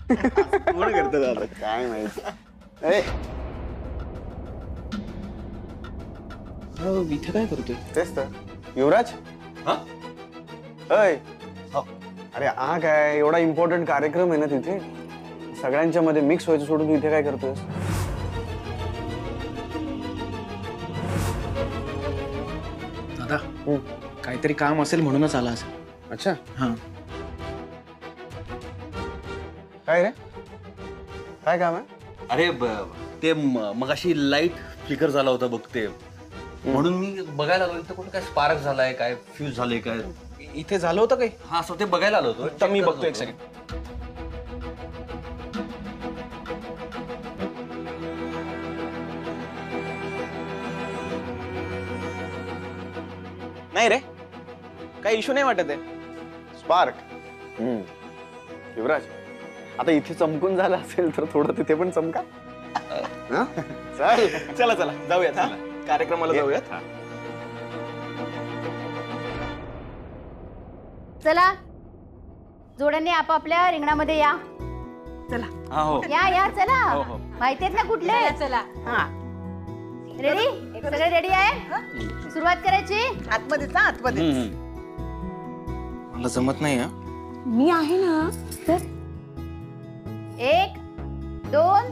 कोण करतं दादा काय माहिती. इथे काय करतोय? तेच तर युवराज. अय अरे हा काय एवढा इम्पॉर्टंट कार्यक्रम आहे ना तिथे, सगळ्यांच्या मध्ये मिक्स व्हायचं सोडून तू इथे काय करतोय? दादा काहीतरी काम असेल म्हणूनच आला असेल. अच्छा हा काय रे, काय काम आहे? अरे ते मगाशी लाईट फ्लिकर झाला होता बघ, ते म्हणून मी बघायला आलो इथं. कोण काय स्पार्क झालाय, काय फ्यूज झालंय काय इथे झालं होतं काही? हा असं ते बघायला आलो होतो. तर मी बघतो एक सेकंड. नाही रे, काही इश्यू नाही वाटत आहे. स्पार्क. युवराज आता इथे चमकून झालं असेल तर थोडं तिथे पण चमका. चल चला चला जाऊयात. हा कार्यक्रमाला जाऊयात. चला जोड्यांनी आपापल्या रिंगणामध्ये या. चला हो या या चला. हो. माहितीयेत ना कुठले? चला हा रेडी, सगळे रेडी आहे? सुरुवात करायची. आतमध्ये जा, आतमध्ये. मला जमत नाही. हा मी आहे ना. 1 2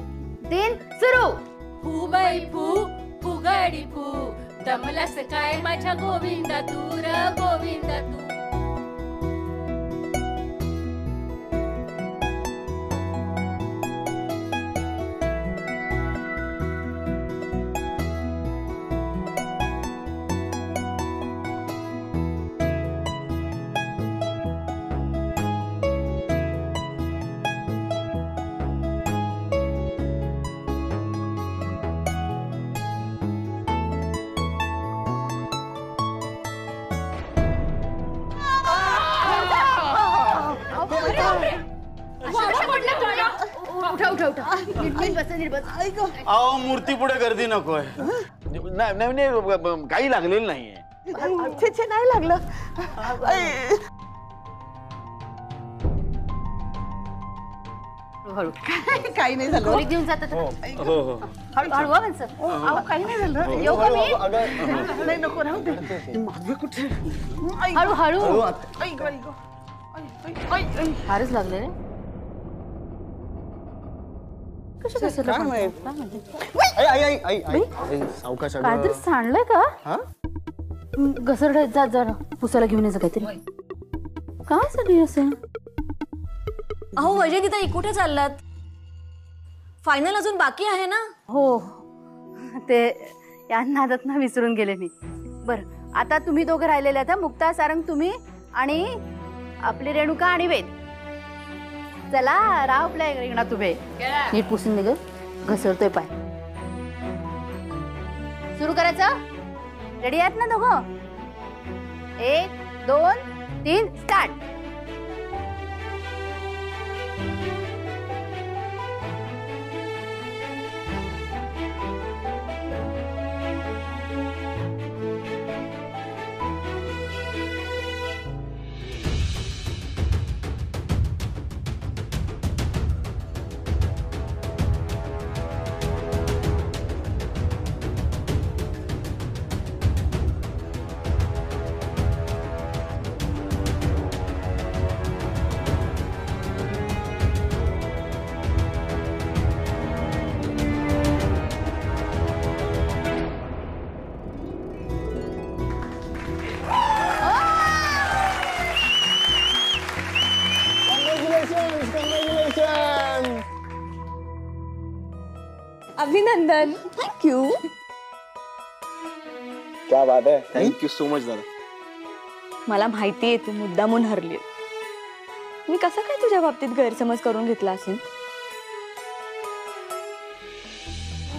3 सुरू. फू बाई फू फुगडी फू, दमलास काय माझ्या गोविंदा तू र गोविंदा तू. उठा उठा उठा. नीट बस, नीट बस. अहो मूर्ती पुढे गर्दी नकोय. नाही काही लागलेलं नाहीये. छे नाही लागलं. काही नाही झालं. खोलीत घेऊन जातात. हळू हळू माणसं. काही नाही झालं. येऊ का मी? नाही नको राहू दे. माझं कुठे? हळू हळू. ऐक फारच लागले रे. कसं बसलं? काय माहित? सावकाश. काहीतरी सांडलंय का? घसरड जा जरा पुसायला घेऊन यायचं काहीतरी. काय सगळी असं? अहो वैजय तिथं कुठे चाललात? फायनल अजून बाकी आहे ना? हो ते या नादात ना विसरून गेले मी. बर आता तुम्ही दोघं राहिलेले आता मुक्ता, सारंग, तुम्ही आणि आपली रेणुका आणि वेद. चला राव आपल्या रिंगणात उभे. नीट पुसून दे ग, घसरतोय पाय. सुरू करायचं. रेडी आहात ना दोघं? 1 2 3 स्टार्ट. अभिनंदन. थँक्यू. क्या बात आहे. थँक्यू सो मच दादा. मला माहिती आहे तू मुद्दामून हरली. मी कसा काय तुझ्या बाबतीत गैरसमज करून घेतला असेल?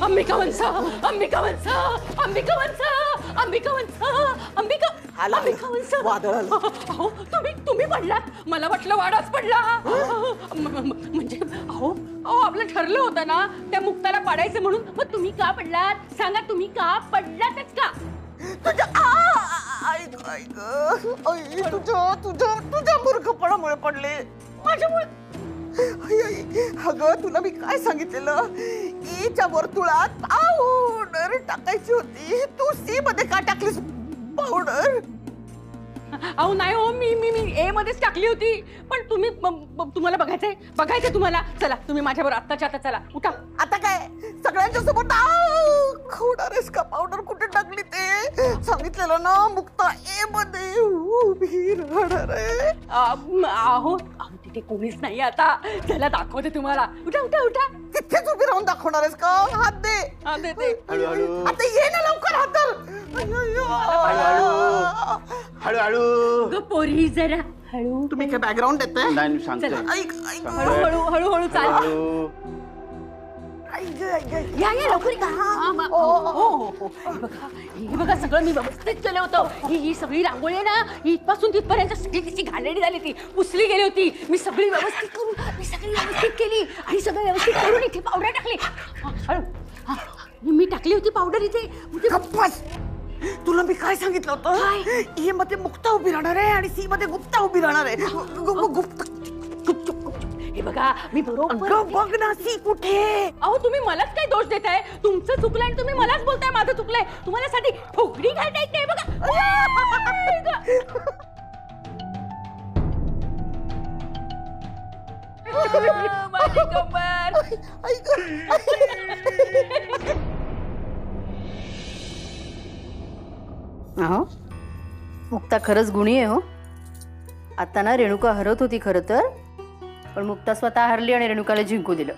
अंबिका वंसा अंबिका वंसा अंबिका वंसा अंबिका वंसा अंबिका अंबिका वंसा. अहो तुम्ही पडलात. मला वाटलं वाडाच पडला. म्हणजे अहो आपलं ठरलं होतं ना त्या मुक्ताला पाडायचं म्हणून. मग तुम्ही का पडलात सांगा? तुम्ही का पडलातच का? तुझ्या मूर्खपणामुळे पडले. माझ्यामुळे अगं तुला मी काय सांगितलेलं, ईच्या वर्तुळात पावडर टाकायची होती, तू सी मध्ये का टाकलीस पावडर? अहो नाही हो, मी मी मी ए मध्येच टाकली होती. पण तुम्ही तुम्हाला बघायचंय तुम्हाला. चला तुम्ही माझ्याबरोबर आत्ताच्या आता चला, उठा. आता काय सगळ्यांच्या सोबत खावणार आहेस का? पावडर कुठे टाकली ते सांगितलेलं ना, मुक्ता ए मध्ये उभी राहणार आहे. अहो तिथे कोणीच नाही आता. चला दाखवते तुम्हाला. उठा उठा उठा. तिथेच उभी राहून दाखवणार आहेस का? हात दे. हा, देते. आता ये ना लवकर हात धर. हळूहळू ग पोरी जरा हळू. तुम्ही काय बॅकग्राऊंड देताय? नाही सांगते. ऐक ऐक हळू हळू हळू चाल. ऐक ऐक. या या लवकर का. हे बघा सगळं मी व्यवस्थित केलं होतं. ही सगळी रांगोळी आहे ना, ही इथपासून तिथपर्यंत सगळी कशी घाणेरडी झाली, ती पुसली गेली होती. मी सगळी व्यवस्थित केली आणि सगळं व्यवस्थित करून इथे पावडर टाकली. हळू. मी टाकली होती पावडर इथे. गप्पच. तुला मी काय सांगितलं होतं? ए मध्ये मुक्ता उभी राहणार आहे आणि सी मध्ये गुप्ता उभी राहणार आहे. गुप्ता. हे बघा मी बरोबर. बघ ना सी कुठे. अहो तुम्ही मलाच काय दोष देताय? तुमचं चुकलं आणि तुम्ही मलाच बोलताय माझं चुकलंय. तुम्हाला साठी ठोकडी घालता येत नाही बघा. माझी कंबर. अहो मुक्ता खरंच गुणी आहे हो. आता ना रेणुका हरत होती खरं तर, पण मुक्ता स्वतः हरली आणि रेणुकाला जिंकू दिलं.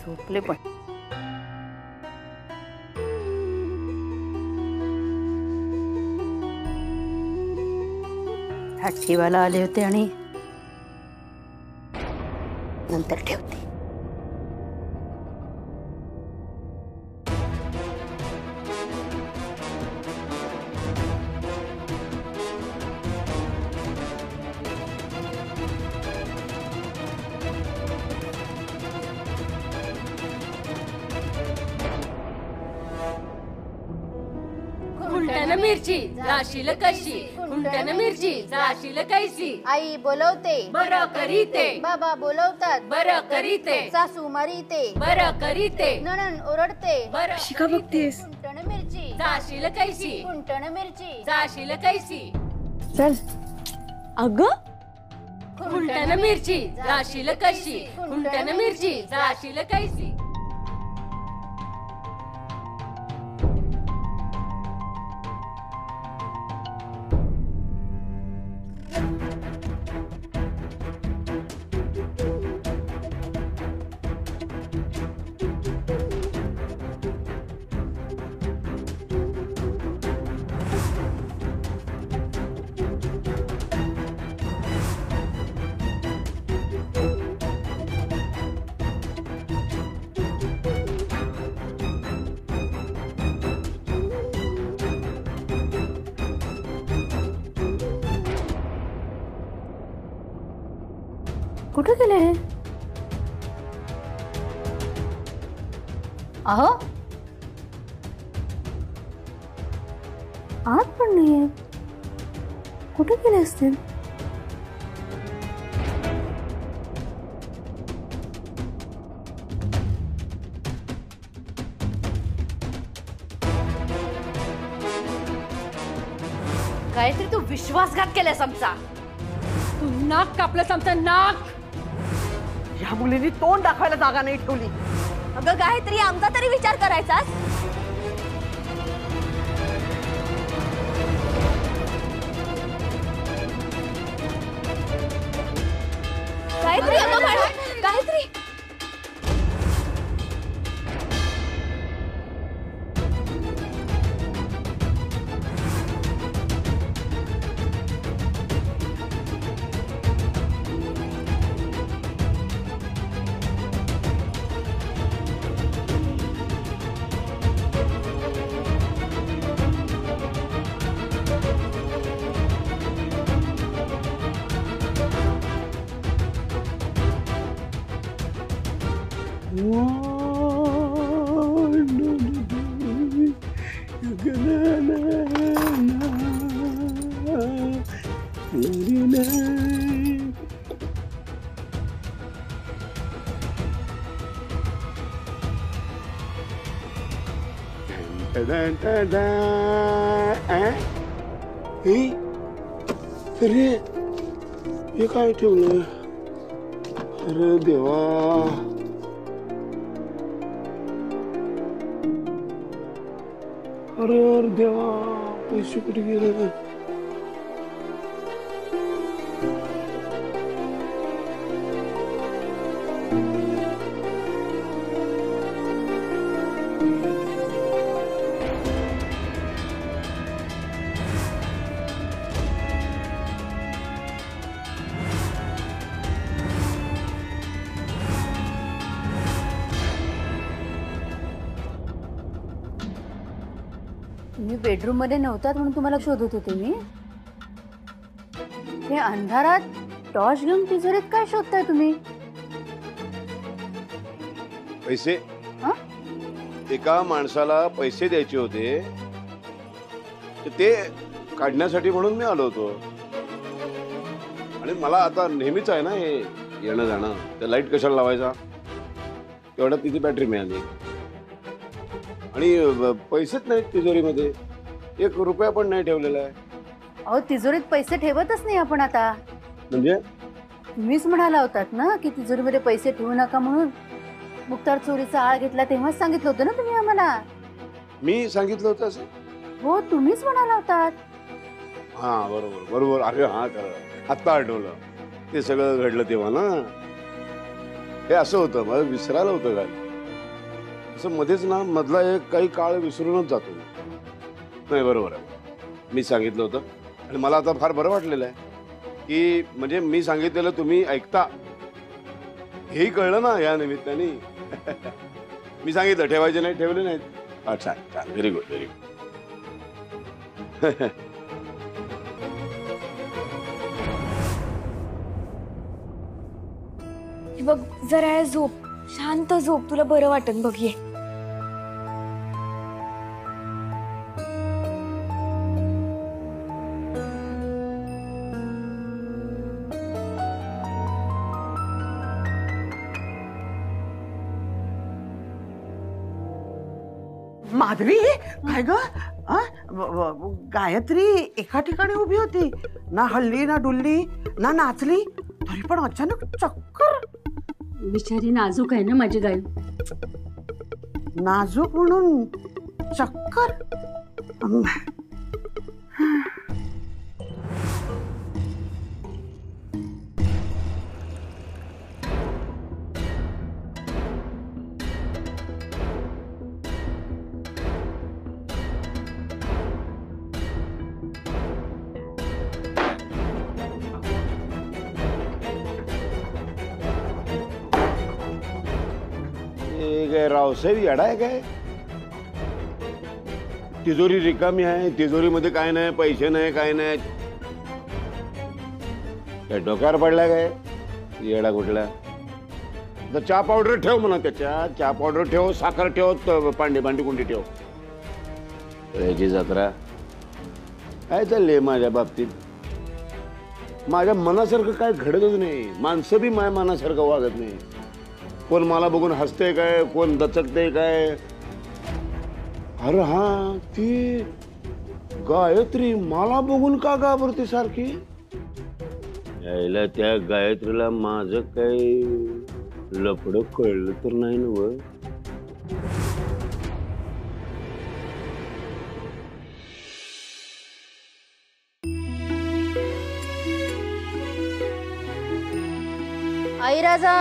झोपले पण. हट्टीवाला आले होते आणि नंतर ठेवते. खुंटन मिरची जाशील कशी, खुंटन मिरची जाशील कैसी. आई बोलवते, बरं करीते. बाबा बोलवतात, बरं करीते. सासू मारीते, बरं करीते. नणन ओरडते. बरं शिका बघतेस. खुंटण मिरची जाशील कैसी, खुंटण मिरची जाशील कैसी. चल. अगं खुंटन मिरची जाशील कशी, खुंटन मिरची जाशील कैसी. कुठे गेले हे? अहो आत पण नाहीये. कुठे गेले असतील? काहीतरी तू विश्वासघात केलास आमचा. तू नाक कापलंस आमचं नाक. या मुलीने तोंड दाखवायला जागा नाही ठेवली. अगं गायत्री, आमचा तरी विचार करायचास. गायत्री, अगं बाळा, गायत्री. ना अरे हे काय ठेवलं? अरे देवा, अरे यार देवा, पैसे कुठे गेले? तुम्ही बेडरूम मध्ये नव्हतात म्हणून तुम्हाला शोधत होते मी. हे अंधारात टॉर्च घेऊन तिजोरीत काय शोधताय तुम्ही? पैसे. हं? एका माणसाला पैसे द्यायचे होते, तर ते काढण्यासाठी म्हणून मी आलो होतो. आणि मला आता नेहमीच आहे ना हे येणं जाणं, ते लाईट कशाला लावायचा? तेवढ्यात तिथे बॅटरी मिळाली आणि पैसेच नाहीत तिजोरीमध्ये. 1 रुपया पण नाही ठेवलेला आहे. अहो तिजोरीत पैसे ठेवतच नाही आपण आता. म्हणजे तुम्हीच म्हणाला होतात ना की तिजोरीमध्ये पैसे ठेवू नका म्हणून. मुक्तार चोरीचा आळ घेतला तेव्हाच सांगितलं होतं ना तुम्ही आम्हाला. मी सांगितलं होतं असं? हो तुम्हीच म्हणाला होतात. हा बरोबर बरोबर. अरे हा खरं, आत्ता आठवलं. ते सगळं घडलं तेव्हा ना. हे असं होतं, मला विसरायला होतं काय. असं मध्येच ना मधला एक काही काळ विसरूनच जातो. नाही बरोबर आहे, मी सांगितलं होतं. आणि मला आता फार बरं वाटलेलं आहे की म्हणजे मी सांगितलेलं तुम्ही ऐकता, हेही कळलं ना या निमित्ताने. मी सांगितलं ठेवायचे नाही, ठेवले नाहीत. अच्छा छान, व्हेरी गुड व्हेरी गुड. बघ जरा झोप, शांत झोप, तुला बरं वाटेल बघ. ये माधवी, काय ग? गायत्री एका ठिकाणी उभी होती ना, हल्ली ना डुल्ली ना नाचली, तरी पण अचानक चक्कर. बिचारी नाजूक आहे ना माझी गाय. नाजूक म्हणून चक्कर? काय रावसाहेब येडा आहे काय? तिजोरी रिकामी आहे, तिजोरीमध्ये काय नाही, पैसे नाही, काय नाही. काय डोक्यावर पडलाय काय येडा कुठला? तर चहा पावडर ठेव म्हणा, त्याच्या चहा पावडर ठेव, साखर ठेव, भांडी कुंडी ठेव. याची जत्रा काय चालली माझ्या बाबतीत? माझ्या मनासारखं काय घडतच नाही. माणसं बी माझ्या मनासारखं वागत नाही. कोण मला बघून हसते काय, कोण दचकते काय. अरे हा, ती गायत्री मला बघून का घाबरते सारखी? यायला त्या गायत्रीला माझं काही लफडं कळलं तर नाही ना व? आई राजा,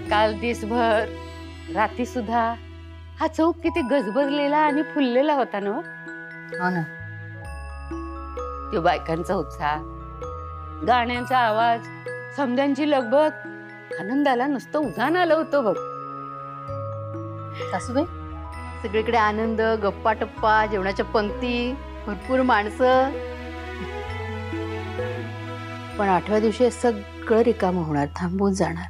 काल दिसभर रात्री सुद्धा हा चौक किती गजबजलेला आणि फुललेला होता ना. हो ना. तो बायकांचा उत्साह, गाण्यांचा आवाज, समद्यांची लगबग, आनंदाला नुसतं उधाण आलं होतं बघ. सासूबाई सगळीकडे आनंद, गप्पा टप्पा, जेवणाच्या पंक्ती, भरपूर माणसं. पण 8व्या दिवशी सगळं रिकामं होणार, थांबून जाणार.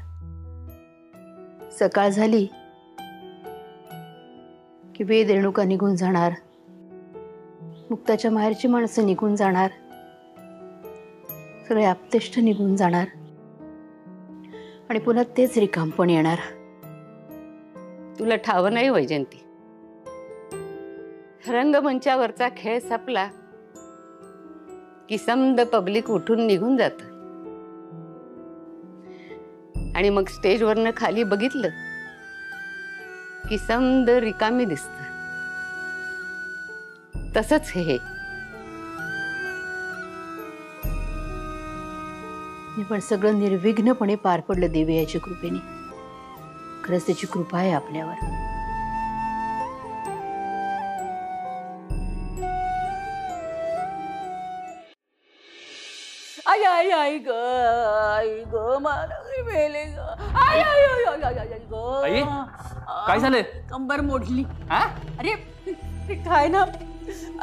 सकाळ झाली की वेद रेणुका निघून जाणार, मुक्ताच्या माहेरची माणसं निघून जाणार, सगळे आप्तेष्ट निघून जाणार आणि पुन्हा तेच रिकामपण येणार. तुला ठावं नाही वैजंती, रंगमंचावरचा खेळ संपला की समद पब्लिक उठून निघून जात आणि मग स्टेजवरनं खाली बघितलं की समद रिकामी दिसत. तसंच हे पण सगळं निर्विघ्नपणे पार पडलं देवी याच्या कृपेने. खरंच त्याची कृपा आहे आपल्यावर. आई आई आई ग मला मेले ग. आई आई आई आई आई आई ग. आई, काय झालंय? कंबर मोडली. हा? अरे ते काय ना,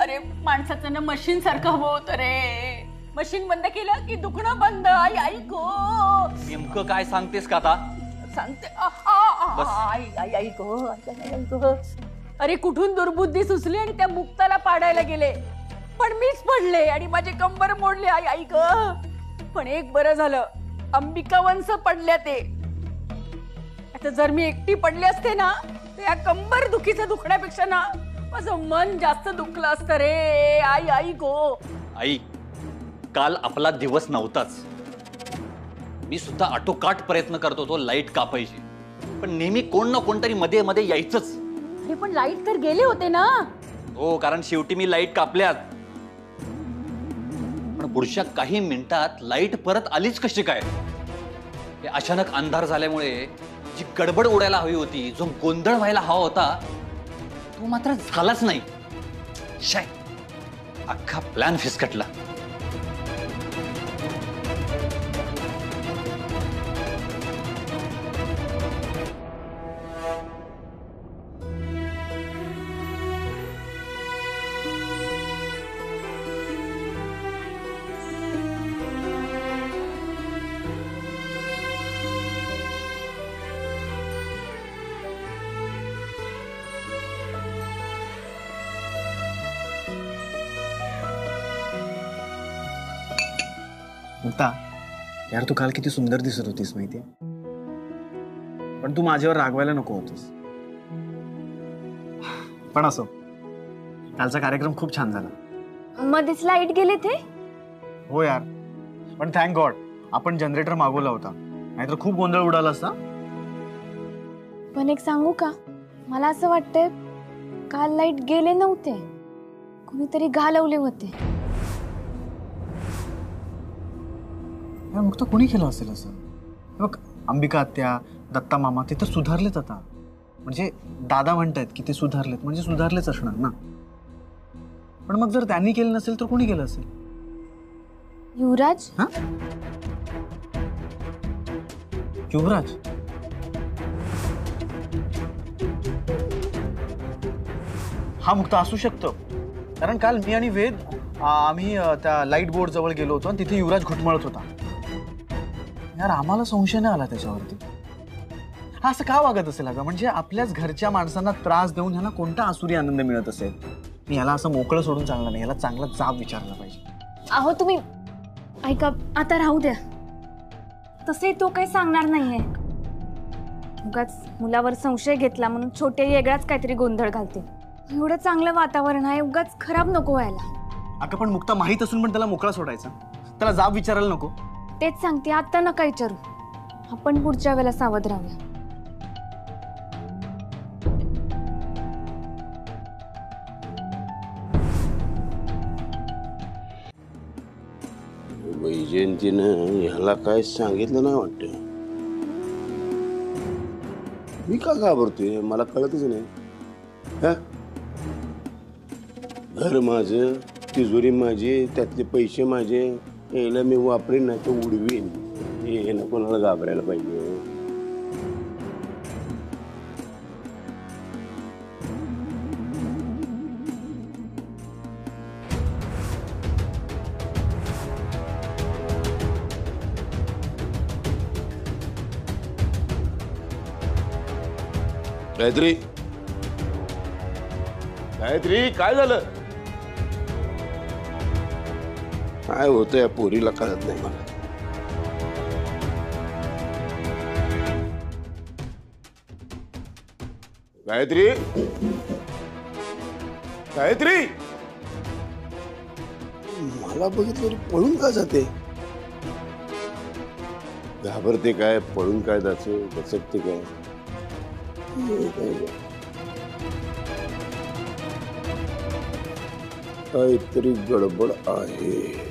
अरे माणसाचं ना मशीन सारखं हवं होतं रे. मशीन बंद केलं की दुखणं बंद. आई आई गो. नेमकं काय सांगतेस का आता? सांगते. आई आई आई गो, आई आई गो. अरे कुठून दुर्बुद्धी सुचली आणि त्या मुक्ताला पाडायला गेले, पण मीच पडले आणि माझे कंबर मोडले. आई आई ग. पण एक बरं झालं, अंबिका वंश पडल्या ते. आता जर मी एकटी पडले असते ना, तर या कंबर दुखीचं दुखण्यापेक्षा ना माझं मन जास्त दुखलं असतं रे. आई आई गो. आई, काल आपला दिवस नव्हताच. मी सुद्धा आटोकाट प्रयत्न करत होतो लाईट कापायची, पण नेहमी कोण ना कोणतरी मध्ये मध्ये यायचंच. अरे पण लाईट तर गेले होते ना. हो, कारण शेवटी मी लाईट कापल्यात. पण पुढच्या काही मिनिटात लाईट परत आलीच कशी काय? हे अचानक अंधार झाल्यामुळे जी गडबड उडायला हवी होती, जो गोंधळ व्हायला हवा होता, तो मात्र झालाच नाही. शाय, अख्खा प्लॅन फिसकटला. मुक्ता, यार तू काल किती सुंदर दिसत होतीस माहितीये, पण तू माझ्यावर रागवायला नको होतीस. पण असो, कालचा कार्यक्रम खूप छान झाला. मध्येच लाईट गेले ते. हो यार, पण थँक गॉड आपण जनरेटर मागवला होता, नाहीतर खूप गोंधळ उडाला असता. पण एक सांगू का, मला असं वाटतंय काल लाईट गेले नव्हते, कुणीतरी घालवले होते. मग तर कोणी केलं असेल असं? बघ, अंबिका आत्या, दत्ता मामा ते तर सुधारलेच आता. म्हणजे दादा म्हणतायत की ते सुधारलेत, म्हणजे सुधारलेच असणार ना. पण मग जर त्यांनी केलं नसेल तर कोणी केलं असेल? युवराज. युवराज? हा मुक्ता असू शकतो, कारण काल मी आणि वेद आम्ही त्या लाईट बोर्ड जवळ गेलो होतो आणि तिथे युवराज घुटमळत होता. यार आम्हाला संशय नाही आला त्याच्यावरती. हा असं का वागत असेल अगं? म्हणजे आपल्याच घरच्या माणसांना त्रास देऊन ह्याला कोणता आसुरी आनंद मिळत असेल? मी ह्याला असं मोकळं सोडून चालणार नाही, ह्याला चांगला जाब विचारला पाहिजे. अहो तुम्ही ऐका, आता राहू द्या. तसे तो काही सांगणार नाहीये. उगाच मुलावर संशय घेतला म्हणून छोटे वेगळाच काहीतरी गोंधळ घालते. एवढं चांगलं वातावरण आहे, उगाच खराब नको व्हायला. अगं पण मुक्ता माहीत असून पण त्याला मोकळा सोडायचा, त्याला जाब विचारायला नको? तेच सांगते, आता नका विचारू. आपण पुढच्या वेळेला सावध राहूया. वैजयंतीनं ह्याला काय सांगितलं नाही वाटतं. मी का घाबरतोय मला कळतच नाही. हा, घर माझं, तिजोरी माझी, त्यातले पैसे माझे, यायला मी वापरेन नाही तर उडवीन. हे ना कोणाला घाबरायला पाहिजे. गायत्री, गायत्री, काय झालं? काय होतं या पोरीला कळत नाही मला. गायत्री, गायत्री, मला बघितलं पळून का जाते? घाबरते काय? पळून काय जायचं? दचकते काय? काहीतरी गडबड आहे.